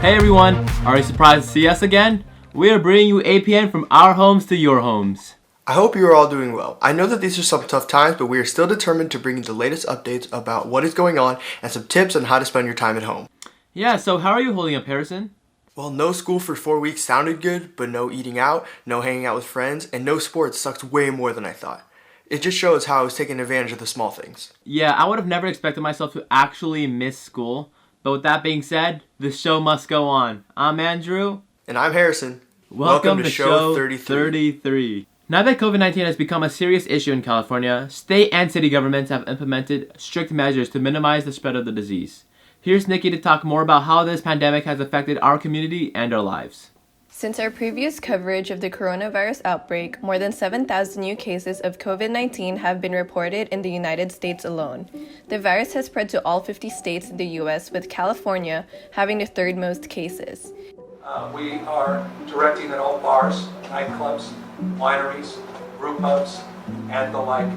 Hey everyone, are you surprised to see us again? We are bringing you APN from our homes to your homes. I hope you are all doing well. I know that these are some tough times, but we are still determined to bring you the latest updates about what is going on and some tips on how to spend your time at home. Yeah, so how are you holding up, Harrison? Well, no school for 4 weeks sounded good, but no eating out, no hanging out with friends, and no sports sucked way more than I thought. It just shows how I was taking advantage of the small things. Yeah, I would have never expected myself to actually miss school. But with that being said, the show must go on. I'm Andrew. And I'm Harrison. Welcome to show 33. Now that COVID-19 has become a serious issue in California, state and city governments have implemented strict measures to minimize the spread of the disease. Here's Nikki to talk more about how this pandemic has affected our community and our lives. Since our previous coverage of the coronavirus outbreak, more than 7,000 new cases of COVID-19 have been reported in the United States alone. The virus has spread to all 50 states in the U.S., with California having the third most cases. We are directing that all bars, nightclubs, wineries, brew pubs, and the like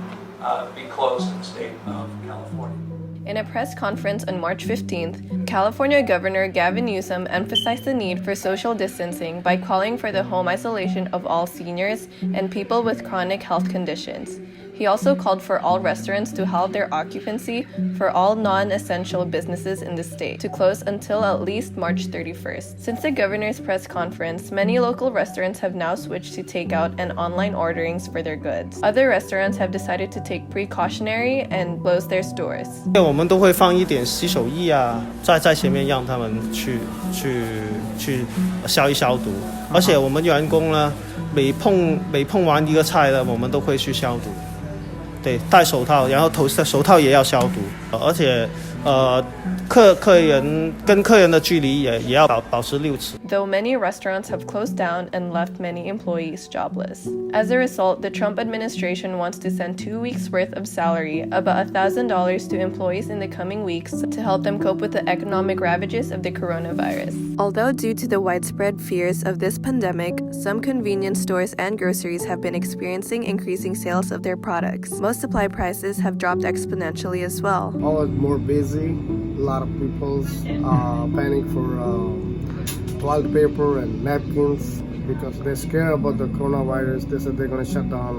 be closed in the state of California. In a press conference on March 15th, California Governor Gavin Newsom emphasized the need for social distancing by calling for the home isolation of all seniors and people with chronic health conditions. He also called for all restaurants to halt their occupancy for all non-essential businesses in the state to close until at least March 31st. Since the governor's press conference, many local restaurants have now switched to takeout and online orderings for their goods. Other restaurants have decided to take precautionary and close their stores. 我们都会放一点洗手液啊，在前面让他们去消一消毒，而且我们员工呢，每碰完一个菜呢，我们都会去消毒。对，戴手套，然后手套也要消毒，而且客人跟客人的距离也要保持6尺。Though many restaurants have closed down and left many employees jobless. As a result, the Trump administration wants to send 2 weeks' worth of salary, about $1,000 to employees in the coming weeks to help them cope with the economic ravages of the coronavirus. Although due to the widespread fears of this pandemic, some convenience stores and groceries have been experiencing increasing sales of their products. Most supply prices have dropped exponentially as well. Always more busy. A lot of people panic for toilet paper and napkins because they're scared about the coronavirus. They said they're going to shut down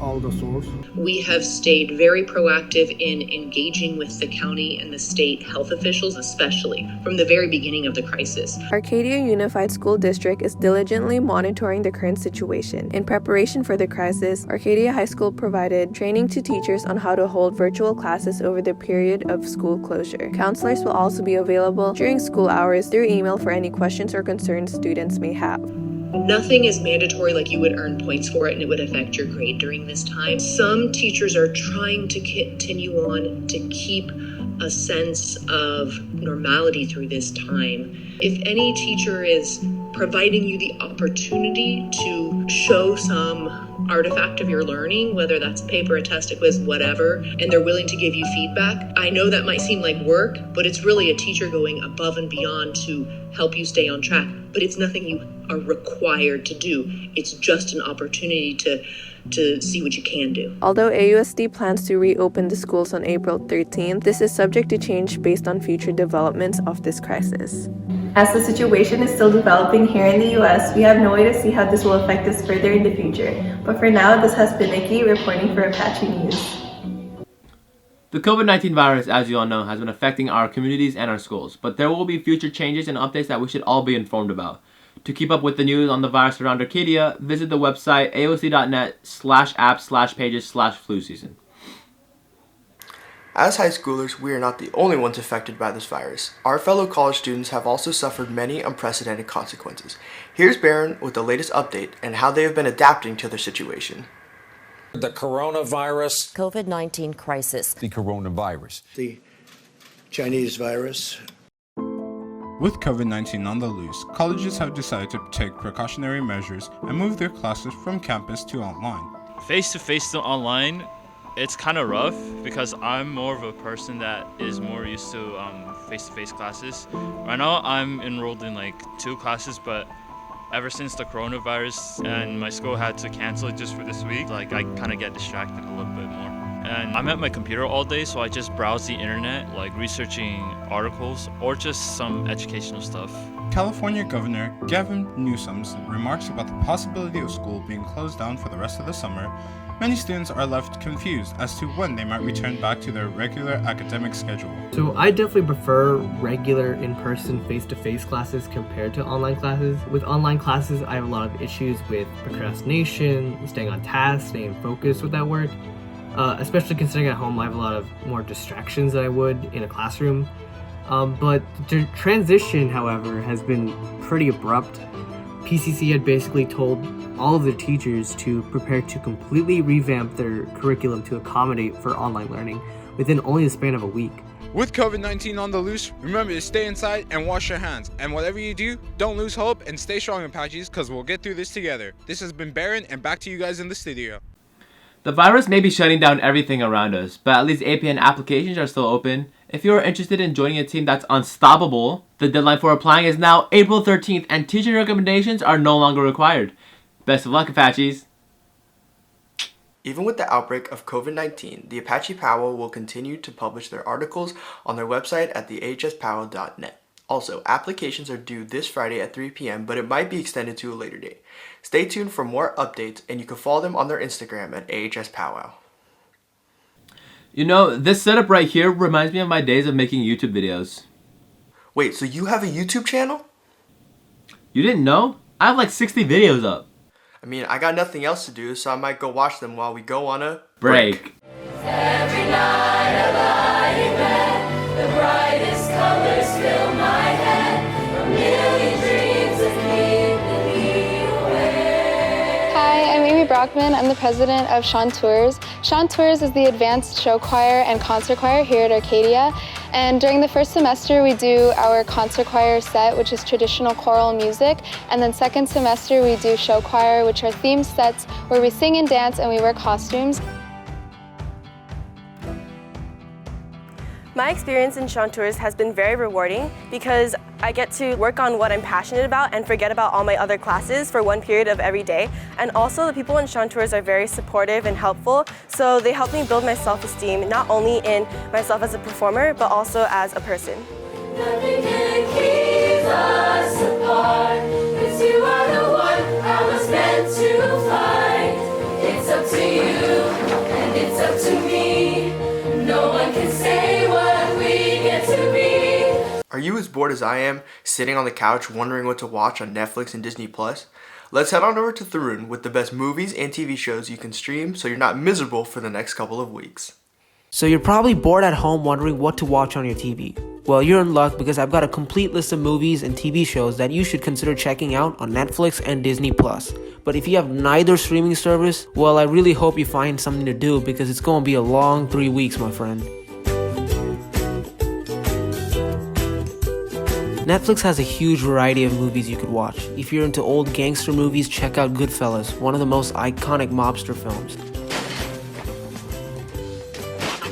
all the stores. We have stayed very proactive in engaging with the county and the state health officials, especially from the very beginning of the crisis. Arcadia Unified School District is diligently monitoring the current situation. In preparation for the crisis, Arcadia High School provided training to teachers on how to hold virtual classes over the period of school closure. Counselors will also be available during school hours through email for any questions or concerns students may have. Nothing is mandatory, like you would earn points for it and it would affect your grade during this time. Some teachers are trying to continue on to keep a sense of normality through this time. If any teacher is providing you the opportunity to show some artifact of your learning, whether that's a paper, a test, a quiz, whatever, and they're willing to give you feedback, I know that might seem like work, but it's really a teacher going above and beyond to help you stay on track. But it's nothing you are required to do. It's just an opportunity to see what you can do. Although AUSD plans to reopen the schools on April 13th, this is subject to change based on future developments of this crisis. As the situation is still developing here in the US, we have no way to see how this will affect us further in the future. But for now, this has been Nikki reporting for Apache News. The COVID-19 virus, as you all know, has been affecting our communities and our schools, but there will be future changes and updates that we should all be informed about. To keep up with the news on the virus around Arcadia, visit the website aoc.net/apps/pages/flu season. As high schoolers, we are not the only ones affected by this virus. Our fellow college students have also suffered many unprecedented consequences. Here's Baron with the latest update and how they have been adapting to their situation. The coronavirus. COVID-19 crisis. The coronavirus. The Chinese virus. With COVID-19 on the loose, colleges have decided to take precautionary measures and move their classes from campus to online. Face-to-face to online, it's kind of rough because I'm more of a person that is more used to face-to-face classes. Right now I'm enrolled in like 2 classes, but ever since the coronavirus and my school had to cancel it just for this week, like I kind of get distracted a little bit more. and I'm at my computer all day, so I just browse the internet, like researching articles or just some educational stuff. California Governor Gavin Newsom's remarks about the possibility of school being closed down for the rest of the summer. Many students are left confused as to when they might return back to their regular academic schedule. So I definitely prefer regular in-person face-to-face classes compared to online classes. With online classes, I have a lot of issues with procrastination, staying on task, staying focused with that work. Especially considering at home I have a lot of more distractions than I would in a classroom. But the transition, however, has been pretty abrupt. PCC had basically told all of their teachers to prepare to completely revamp their curriculum to accommodate for online learning within only the span of a week. With COVID-19 on the loose, remember to stay inside and wash your hands. And whatever you do, don't lose hope and stay strong, Apaches, because we'll get through this together. This has been Baron, and back to you guys in the studio. The virus may be shutting down everything around us, but at least APN applications are still open. If you are interested in joining a team that's unstoppable, the deadline for applying is now April 13th, and teacher recommendations are no longer required. Best of luck, Apaches! Even with the outbreak of COVID-19, the Apache Powwow will continue to publish their articles on their website at thehspowwow.net. Also, applications are due this Friday at 3 p.m., but it might be extended to a later date. Stay tuned for more updates, and you can follow them on their Instagram at AHS Powwow. You know, this setup right here reminds me of my days of making YouTube videos. Wait, so you have a YouTube channel? You didn't know? I have like 60 videos up. I mean, I got nothing else to do, so I might go watch them while we go on a break. Every night I lie in bed, the brightest colors fill my head, a million dreams of keeping me awake. Hi, I'm Amy Brockman. I'm the president of Chanteurs. Chanteurs is the advanced show choir and concert choir here at Arcadia. And during the first semester, we do our concert choir set, which is traditional choral music. And then second semester, we do show choir, which are themed sets where we sing and dance and we wear costumes. My experience in Chanteurs has been very rewarding because I get to work on what I'm passionate about and forget about all my other classes for one period of every day. And also the people in Chanteurs are very supportive and helpful, so they help me build my self-esteem, not only in myself as a performer, but also as a person. Nothing can keep us apart, 'cause you are the one I was meant to find. It's up to you, and it's up to me. No one can say what we get to be. Are you as bored as I am, sitting on the couch wondering what to watch on Netflix and Disney+? Let's head on over to Tharun with the best movies and TV shows you can stream so you're not miserable for the next couple of weeks. So you're probably bored at home wondering what to watch on your TV. Well, you're in luck because I've got a complete list of movies and TV shows that you should consider checking out on Netflix and Disney+. But if you have neither streaming service, well, I really hope you find something to do because it's going to be a long 3 weeks, my friend. Netflix has a huge variety of movies you could watch. If you're into old gangster movies, check out Goodfellas, one of the most iconic mobster films.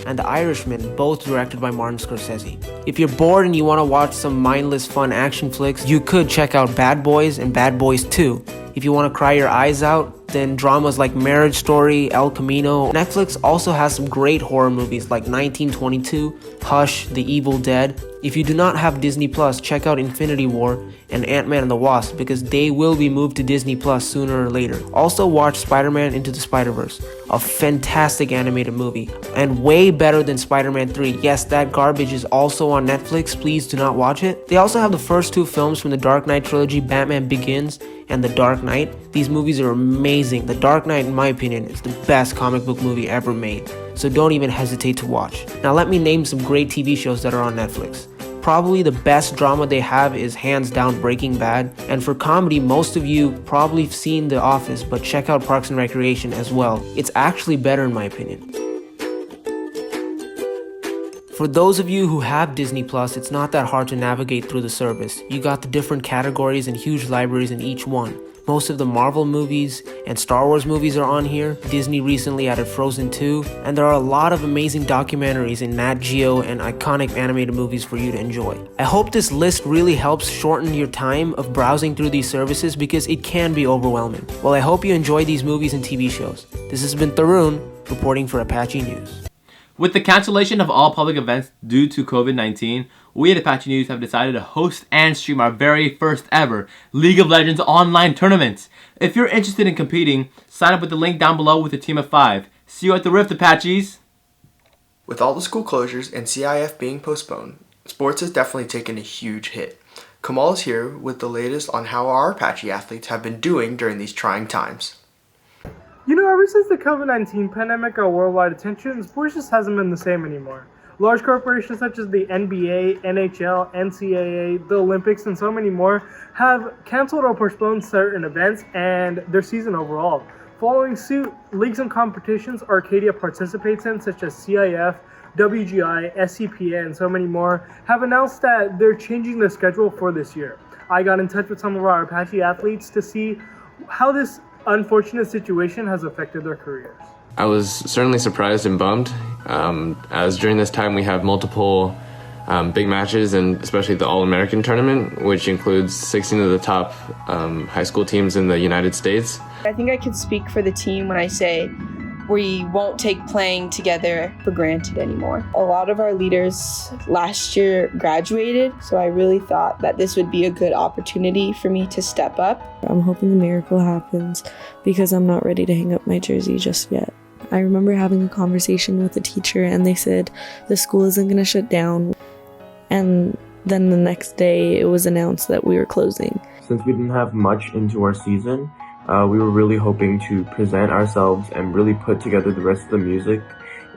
And The Irishman, both directed by Martin Scorsese. If you're bored and you want to watch some mindless fun action flicks, you could check out Bad Boys and Bad Boys 2. If you want to cry your eyes out, then dramas like Marriage Story, El Camino. Netflix also has some great horror movies like 1922, Hush, The Evil Dead. If you do not have Disney+, check out Infinity War and Ant-Man and the Wasp because they will be moved to Disney+ sooner or later. Also watch Spider-Man Into the Spider-Verse, a fantastic animated movie and way better than Spider-Man 3. Yes, that garbage is also on Netflix. Please do not watch it. They also have the first two films from the Dark Knight trilogy, Batman Begins and The Dark Knight. These movies are amazing. The Dark Knight, in my opinion, is the best comic book movie ever made. So don't even hesitate to watch. Now let me name some great TV shows that are on Netflix. Probably the best drama they have is hands down Breaking Bad. And for comedy, most of you probably have seen The Office, but check out Parks and Recreation as well. It's actually better in my opinion. For those of you who have Disney+, it's not that hard to navigate through the service. You got the different categories and huge libraries in each one. Most of the Marvel movies and Star Wars movies are on here. Disney recently added Frozen 2, and there are a lot of amazing documentaries in Nat Geo and iconic animated movies for you to enjoy. I hope this list really helps shorten your time of browsing through these services because it can be overwhelming. Well, I hope you enjoy these movies and TV shows. This has been Tharun, reporting for Apache News. With the cancellation of all public events due to COVID-19, we at Apache News have decided to host and stream our very first ever League of Legends online tournament. If you're interested in competing, sign up with the link down below with a team of 5. See you at the Rift, Apaches! With all the school closures and CIF being postponed, sports has definitely taken a huge hit. Kamal is here with the latest on how our Apache athletes have been doing during these trying times. You know, ever since the COVID-19 pandemic got worldwide attention, sports just hasn't been the same anymore. Large corporations such as the NBA, NHL, NCAA, the Olympics, and so many more have canceled or postponed certain events and their season overall. Following suit, leagues and competitions Arcadia participates in, such as CIF, WGI, SCPA, and so many more, have announced that they're changing the schedule for this year. I got in touch with some of our Apache athletes to see how this unfortunate situation has affected their careers. I was certainly surprised and bummed, as during this time we have multiple big matches, and especially the All-American tournament, which includes 16 of the top high school teams in the United States. I think I could speak for the team when I say we won't take playing together for granted anymore. A lot of our leaders last year graduated, so I really thought that this would be a good opportunity for me to step up. I'm hoping the miracle happens because I'm not ready to hang up my jersey just yet. I remember having a conversation with a teacher and they said the school isn't going to shut down. And then the next day it was announced that we were closing. Since we didn't have much into our season, we were really hoping to present ourselves and really put together the rest of the music.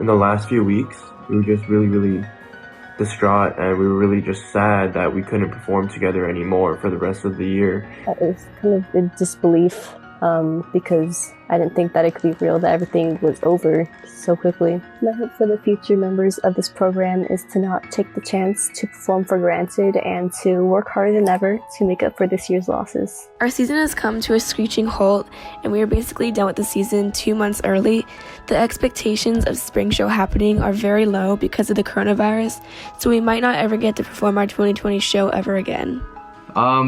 In the last few weeks, we were just really distraught, and we were really just sad that we couldn't perform together anymore for the rest of the year. It was kind of in disbelief because I didn't think that it could be real, that everything was over so quickly. My hope for the future members of this program is to not take the chance to perform for granted and to work harder than ever to make up for this year's losses. Our season has come to a screeching halt, and we are basically done with the season 2 months early. The expectations of spring show happening are very low because of the coronavirus, so we might not ever get to perform our 2020 show ever again.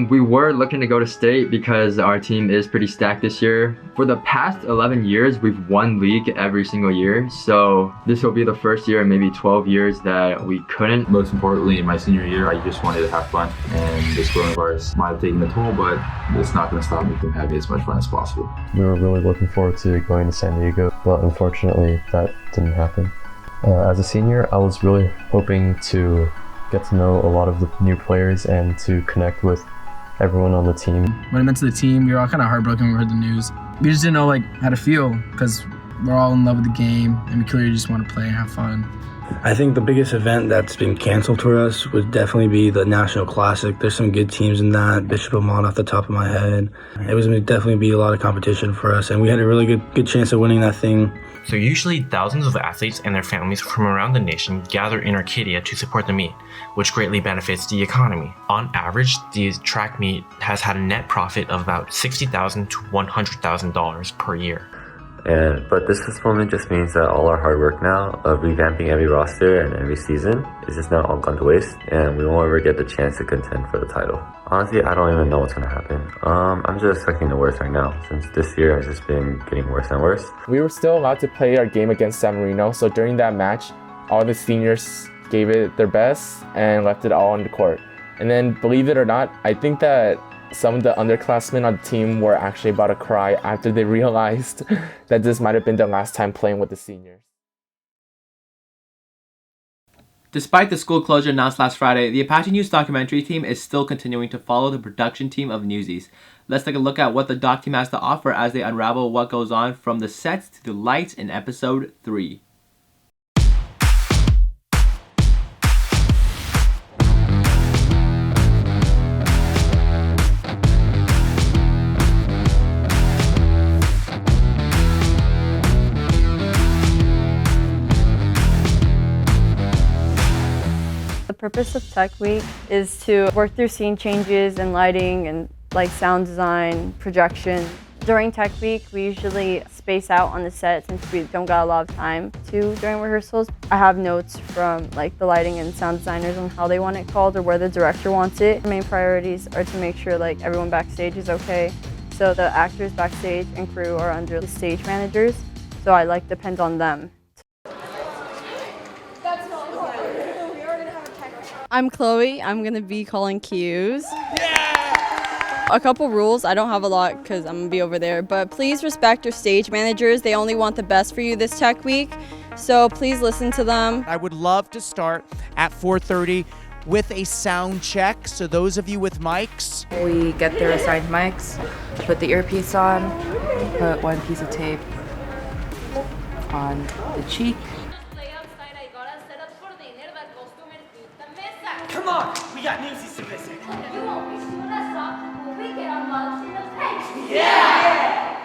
We were looking to go to state because our team is pretty stacked this year. For the past 11 years, we've won league every single year. So this will be the first year in maybe 12 years that we couldn't. Most importantly, in my senior year, I just wanted to have fun. And this coronavirus might have taken a toll, but it's not going to stop me from having as much fun as possible. We were really looking forward to going to San Diego, but unfortunately that didn't happen. As a senior, I was really hoping to get to know a lot of the new players and to connect with everyone on the team. When I went to the team, we were all kind of heartbroken when we heard the news. We just didn't know how to feel because we're all in love with the game and we clearly just want to play and have fun. I think the biggest event that's been canceled for us would definitely be the National Classic. There's some good teams in that, Bishop Amon off the top of my head. It was going to definitely be a lot of competition for us, and we had a really good chance of winning that thing. So usually thousands of athletes and their families from around the nation gather in Arcadia to support the meet, which greatly benefits the economy. On average, the track meet has had a net profit of about $60,000 to $100,000 per year. But this postponement just means that all our hard work now of revamping every roster and every season is just now all gone to waste, and we won't ever get the chance to contend for the title. Honestly, I don't even know what's going to happen. I'm just expecting the worst right now, since this year has just been getting worse and worse. We were still allowed to play our game against San Marino, so during that match, all the seniors gave it their best and left it all on the court. And then, believe it or not, I think that some of the underclassmen on the team were actually about to cry after they realized that this might have been their last time playing with the seniors. Despite the school closure announced last Friday, the Apache News documentary team is still continuing to follow the production team of Newsies. Let's take a look at what the doc team has to offer as they unravel what goes on from the sets to the lights in episode 3. The purpose of Tech Week is to work through scene changes and lighting and sound design, projection. During Tech Week, we usually space out on the set since we don't got a lot of time during rehearsals. I have notes from the lighting and sound designers on how they want it called or where the director wants it. The main priorities are to make sure everyone backstage is okay. So the actors backstage and crew are under the stage managers. So I like depend on them. I'm Chloe. I'm gonna be calling cues. A couple rules. I don't have a lot because I'm gonna be over there, but please respect your stage managers. They only want the best for you this tech week, so please listen to them. I would love to start at 4:30 with a sound check. So those of you with mics, we get their assigned mics, put the earpiece on, put one piece of tape on the cheek. Come on, we got Newsies to visit. You won't be shooting us off when we get our lunch in the pantry. Yeah!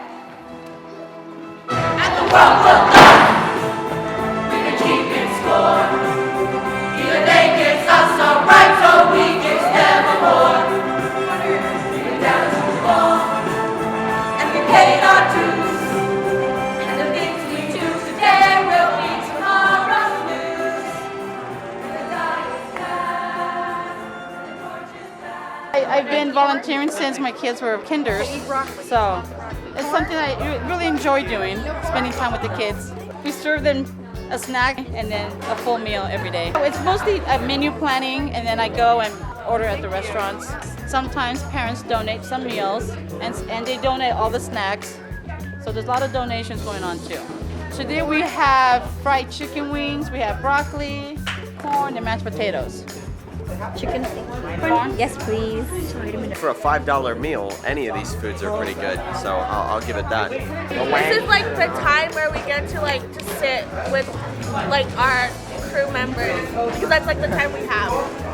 And the world will learn. We can keep it score. Either they get us all right, or we get nevermore. We get down to the ball, and we paid our dues. And the things we do today will be tomorrow's news. And the die is cast, and the torch is passed. I've been volunteering since my kids were kinders, so it's something I really enjoy doing, spending time with the kids. We serve them a snack and then a full meal every day. It's mostly menu planning, and then I go and order at the restaurants. Sometimes parents donate some meals, and they donate all the snacks, so there's a lot of donations going on too. Today we have fried chicken wings, we have broccoli, corn, and mashed potatoes. Chicken corn? Yes, please. For a $5 meal, any of these foods are pretty good, so I'll give it that. This is like the time where we get to like just sit with like our crew members, because that's like the time we have,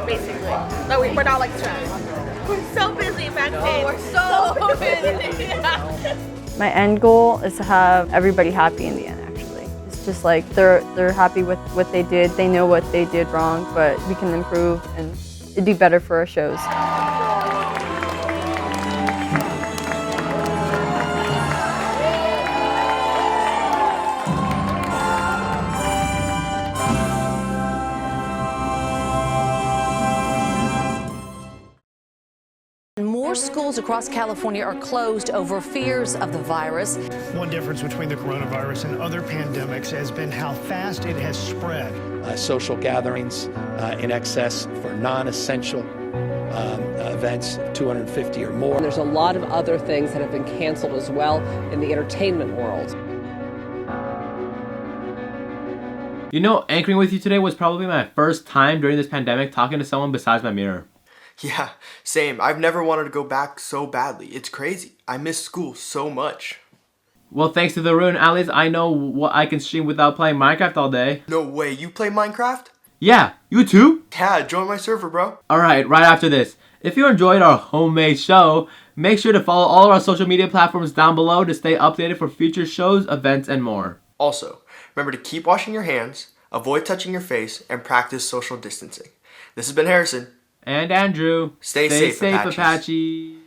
basically. Like we're not like stressed. We're so busy backstage. We're so busy. My end goal is to have everybody happy in the end, actually. It's just like they're happy with what they did. They know what they did wrong, but we can improve and it'd be better for our shows. More schools across California are closed over fears of the virus. One difference between the coronavirus and other pandemics has been how fast it has spread. Social gatherings in excess for non-essential events, 250 or more. And there's a lot of other things that have been canceled as well in the entertainment world. You know, anchoring with you today was probably my first time during this pandemic talking to someone besides my mirror. Yeah, same. I've never wanted to go back so badly. It's crazy. I miss school so much. Well, thanks to the Ruin Alleys, I know what I can stream without playing Minecraft all day. No way, you play Minecraft? Yeah, you too? Yeah, join my server, bro. Alright, right after this. If you enjoyed our homemade show, make sure to follow all of our social media platforms down below to stay updated for future shows, events, and more. Also, remember to keep washing your hands, avoid touching your face, and practice social distancing. This has been Harrison. And Andrew. Stay safe, Apache.